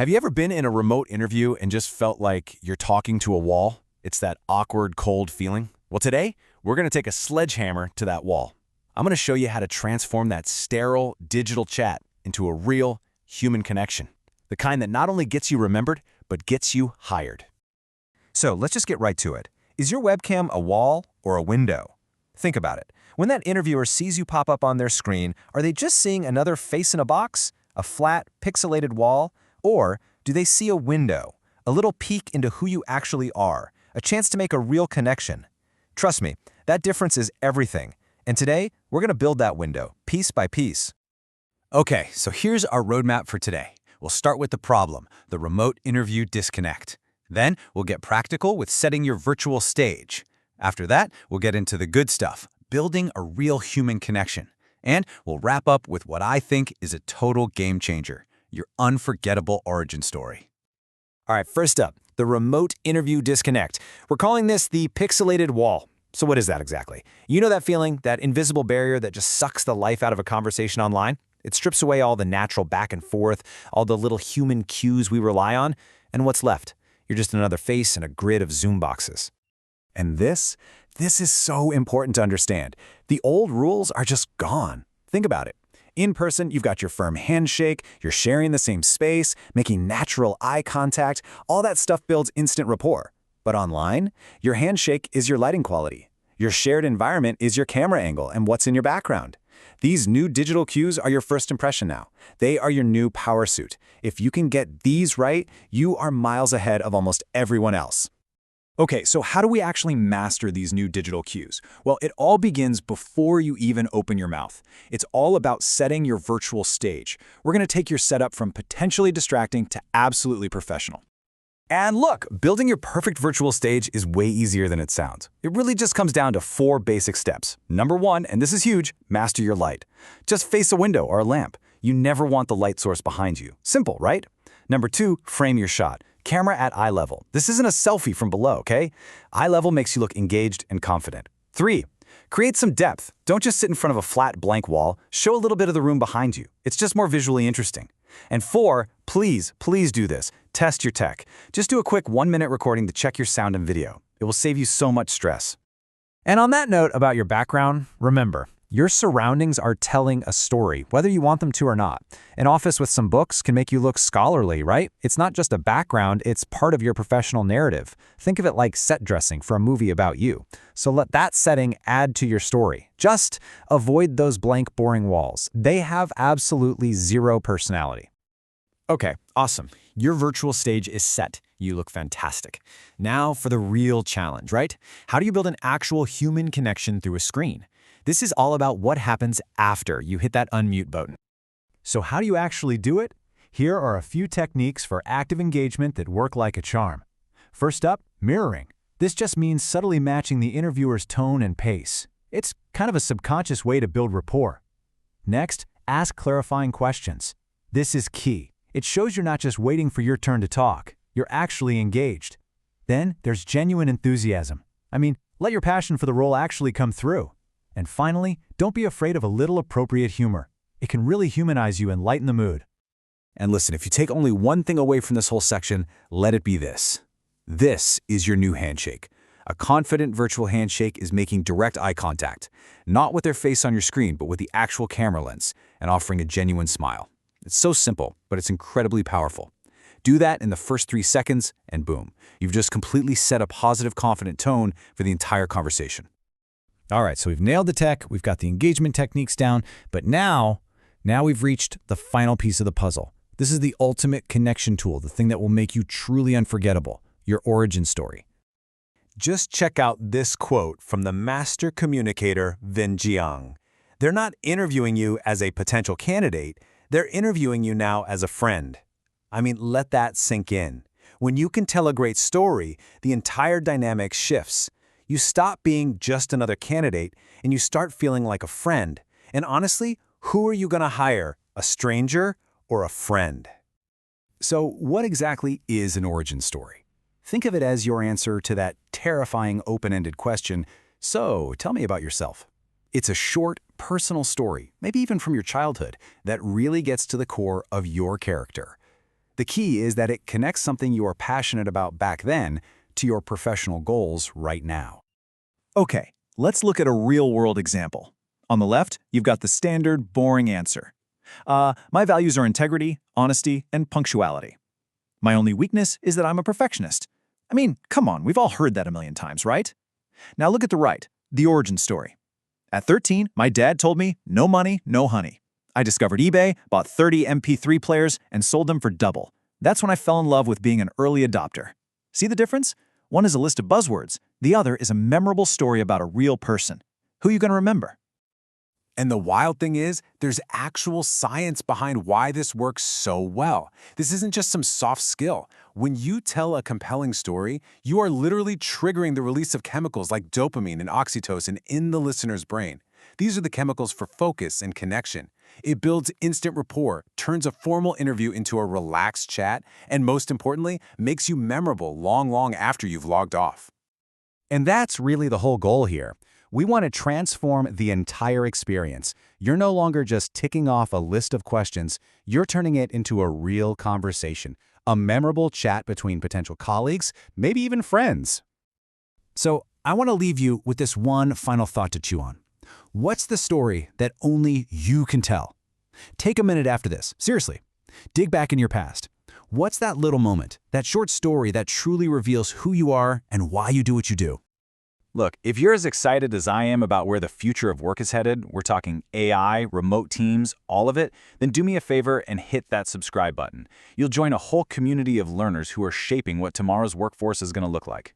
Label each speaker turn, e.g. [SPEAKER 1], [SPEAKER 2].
[SPEAKER 1] Have you ever been in a remote interview and just felt like you're talking to a wall? It's that awkward, cold feeling. Well, today, we're going to take a sledgehammer to that wall. I'm going to show you how to transform that sterile digital chat into a real human connection. The kind that not only gets you remembered, but gets you hired.
[SPEAKER 2] So let's just get right to it. Is your webcam a wall or a window? Think about it. When that interviewer sees you pop up on their screen, are they just seeing another face in a box, a flat, pixelated wall? Or do they see a window, a little peek into who you actually are, a chance to make a real connection? Trust me, that difference is everything. And today, we're going to build that window, piece by piece.
[SPEAKER 1] Okay, so here's our roadmap for today. We'll start with the problem, the remote interview disconnect. Then we'll get practical with setting your virtual stage. After that, we'll get into the good stuff, building a real human connection. And we'll wrap up with what I think is a total game changer, your unforgettable origin story.
[SPEAKER 2] All right, first up, the remote interview disconnect. We're calling this the pixelated wall. So what is that exactly? You know that feeling, that invisible barrier that just sucks the life out of a conversation online? It strips away all the natural back and forth, all the little human cues we rely on, and what's left? You're just another face in a grid of Zoom boxes.
[SPEAKER 1] And this is so important to understand. The old rules are just gone. Think about it. In person, you've got your firm handshake, you're sharing the same space, making natural eye contact. All that stuff builds instant rapport. But online, your handshake is your lighting quality. Your shared environment is your camera angle and what's in your background. These new digital cues are your first impression now. They are your new power suit. If you can get these right, you are miles ahead of almost everyone else.
[SPEAKER 3] Okay, so how do we actually master these new digital cues? Well, it all begins before you even open your mouth. It's all about setting your virtual stage. We're going to take your setup from potentially distracting to absolutely professional.
[SPEAKER 1] And look, building your perfect virtual stage is way easier than it sounds. It really just comes down to 4 basic steps. Number 1, and this is huge, master your light. Just face a window or a lamp. You never want the light source behind you. Simple, right? Number 2, frame your shot. Camera at eye level. This isn't a selfie from below, okay? Eye level makes you look engaged and confident. 3, create some depth. Don't just sit in front of a flat, blank wall. Show a little bit of the room behind you. It's just more visually interesting. And 4, please do this. Test your tech. Just do a quick 1-minute recording to check your sound and video. It will save you so much stress.
[SPEAKER 2] And on that note about your background, remember, your surroundings are telling a story, whether you want them to or not. An office with some books can make you look scholarly, right? It's not just a background, it's part of your professional narrative. Think of it like set dressing for a movie about you. So let that setting add to your story. Just avoid those blank, boring walls. They have absolutely zero personality.
[SPEAKER 3] Okay, awesome. Your virtual stage is set. You look fantastic. Now for the real challenge, right? How do you build an actual human connection through a screen? This is all about what happens after you hit that unmute button.
[SPEAKER 2] So how do you actually do it? Here are a few techniques for active engagement that work like a charm. First up, mirroring. This just means subtly matching the interviewer's tone and pace. It's kind of a subconscious way to build rapport. Next, ask clarifying questions. This is key. It shows you're not just waiting for your turn to talk. You're actually engaged. Then there's genuine enthusiasm. Let your passion for the role actually come through. And finally, don't be afraid of a little appropriate humor. It can really humanize you and lighten the mood.
[SPEAKER 1] And listen, if you take only one thing away from this whole section, let it be this. This is your new handshake. A confident virtual handshake is making direct eye contact, not with their face on your screen, but with the actual camera lens, and offering a genuine smile. It's so simple, but it's incredibly powerful. Do that in the first 3 seconds, and boom, you've just completely set a positive, confident tone for the entire conversation.
[SPEAKER 2] All right, so we've nailed the tech, we've got the engagement techniques down, but now we've reached the final piece of the puzzle. This is the ultimate connection tool, the thing that will make you truly unforgettable, your origin story.
[SPEAKER 1] Just check out this quote from the master communicator, Vin Jiang. They're not interviewing you as a potential candidate, they're interviewing you now as a friend. Let that sink in. When you can tell a great story, the entire dynamic shifts. You stop being just another candidate, and you start feeling like a friend. And honestly, who are you going to hire, a stranger or a friend? So what exactly is an origin story? Think of it as your answer to that terrifying open-ended question, so tell me about yourself. It's a short, personal story, maybe even from your childhood, that really gets to the core of your character.
[SPEAKER 2] The key is that it connects something you are passionate about back then to your professional goals right now.
[SPEAKER 4] Okay, let's look at a real-world example. On the left, you've got the standard, boring answer. My values are integrity, honesty, and punctuality. My only weakness is that I'm a perfectionist. I mean, come on, we've all heard that a million times, right? Now look at the right, the origin story. At 13, my dad told me, no money, no honey. I discovered eBay, bought 30 MP3 players, and sold them for double. That's when I fell in love with being an early adopter. See the difference? One is a list of buzzwords. The other is a memorable story about a real person. Who are you going to remember?
[SPEAKER 1] And the wild thing is, there's actual science behind why this works so well. This isn't just some soft skill. When you tell a compelling story, you are literally triggering the release of chemicals like dopamine and oxytocin in the listener's brain. These are the chemicals for focus and connection. It builds instant rapport, turns a formal interview into a relaxed chat, and most importantly, makes you memorable long after you've logged off.
[SPEAKER 2] And that's really the whole goal here. We want to transform the entire experience. You're no longer just ticking off a list of questions, you're turning it into a real conversation, a memorable chat between potential colleagues, maybe even friends. So I want to leave you with this one final thought to chew on. What's the story that only you can tell? Take a minute after this, seriously. Dig back in your past. What's that little moment, that short story that truly reveals who you are and why you do what you do?
[SPEAKER 3] Look, if you're as excited as I am about where the future of work is headed, we're talking AI, remote teams, all of it, then do me a favor and hit that subscribe button. You'll join a whole community of learners who are shaping what tomorrow's workforce is going to look like.